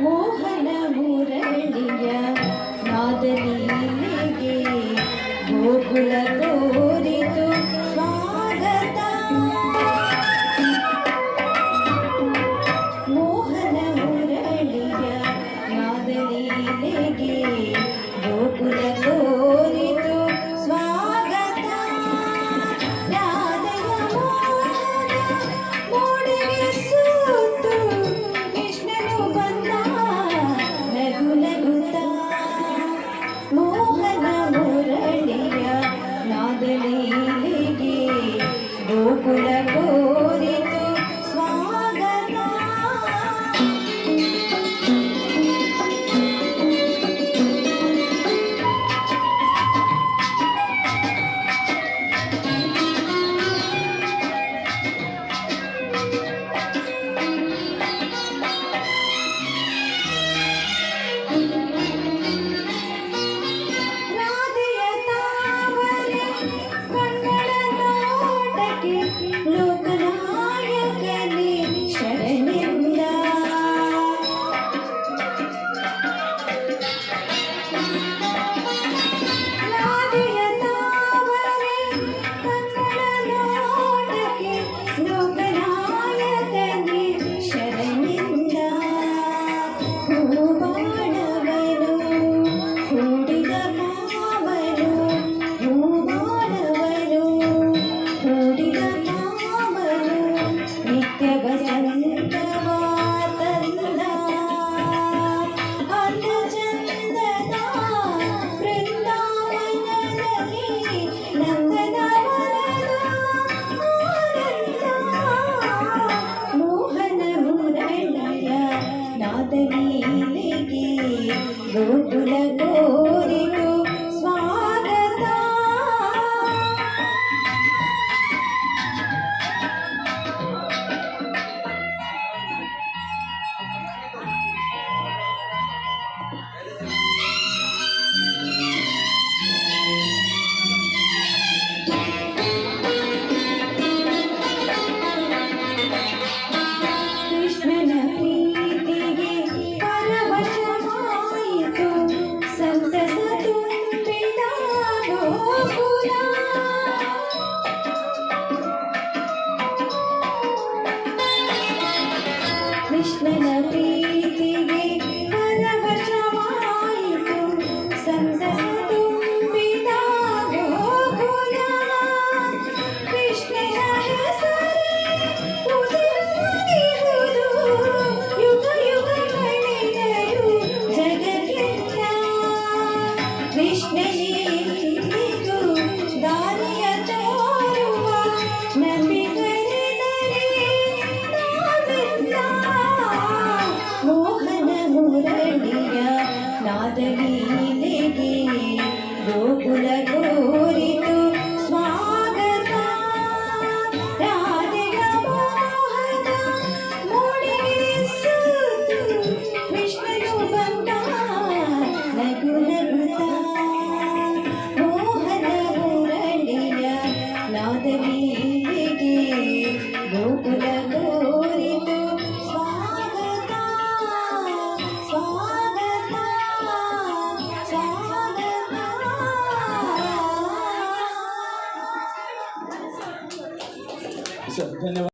ಮೋಹನ ಮುರಳಿಯ ನಾದಲೀಲೆಗೆ ಗೋಕುಲ ತೋರಿತು ಸ್ವಾಗತ. ಮೋಹನ ಮುರಳಿಯ ನಾದಲೀಲೆಗೆ ಗೋಕುಲ ತೋರಿತು ಸ್ವಾಗತ. ರಾಧೆಯ ಮೋಹನ ಮೋಡಿಗೆ ಸೂತು ಕೃಷ್ಣನು ಬಂದ ನಗು ನಗುತ್ತ. ಮೋಹನ ಮುರಳಿಯ ನಾದಲೀಲೆಗೆ ಗೋಕುಲ ಕೋರಿತು ಸ್ವಾಗತ. ರಾಧೆಯ ತಾವರೆ ಕಣ್ಣಳ ನೋಟಕ್ಕೆ ಲೋಕನಾಯಕನೇ ಶರಣೆಂದ. ರಾಧೆಯ ತಾವರೆ ಕಣ್ಣಳ ನೋಟಕ್ಕೆ ಲೋಕನಾಯಕನೇ ಶರಣೆಂದ. ಹೂಬಾಣವನು ಹೂಡಿದ ಮಾವನು, ಹೂಬಾಣವನು ಹೂಡಿದ ಮಾವನು ನಿತ್ಯ ವಸಂತವ ತಂದ. ಅಂದ ಚಂದದ ಬೃಂದಾವನದಲ್ಲಿ ನಂದನವನದ ಆನಂದ. ಮೋಹನ ಮುರಳಿಯ ನಾದಲೀಲೆಗೆ ಗೋಕುಲ ಕೋರಿತು ಸ್ವಾಗತ. ಕೃಷ್ಣನ ಪ್ರೀತಿಗೆ ಪರವಶವಾಯಿತು ಸಂತಸ ತುಂಬಿದ ಗೋಕುಲ. ಕೃಷ್ಣನ ಪ್ರೀತಿಗೆ ಪರವಶವಾಯಿತು ಸಂತಸ ತುಂಬಿದ ಗೋಕುಲ. ಕೃಷ್ಣನ ಹೆಸರೇ ಉಸಿರಾಗಿರುವುದು ಯುಗ ಯುಗ ಕಳೆದರೂ ಜಗಕ್ಕೆಲ್ಲ. ಕೃಷ್ಣನೇ ಇಂದಿಗೂ ದಾರಿಯ ತೋರುವ ನಂಬಿಗರೆದರೆ ನಾವೆಲ್ಲ. ಮೋಹನ ಮುರಳಿಯ ನಾದಲೀಲೆಗೆ ಗೋಕುಲ ಕೋರಿತು ಸ್ವಾಗತ. ರಾಧೆಯ ಮೋಹನ ಮೋಡಿಗೆ ಸೂತು ಕೃಷ್ಣನು ಬಂದ ನಗು ನಗುತ್ತ. ಮೋಹನ ಮುರಳಿಯ ನಾದಲೀಲೆಗೆ ಗೋಕುಲ ಕೋರಿತು ಸ್ವಾಗತ ಸ್ವಾಗತ ಸ್ವಾಗತ. ಧನ್ಯವಾದ.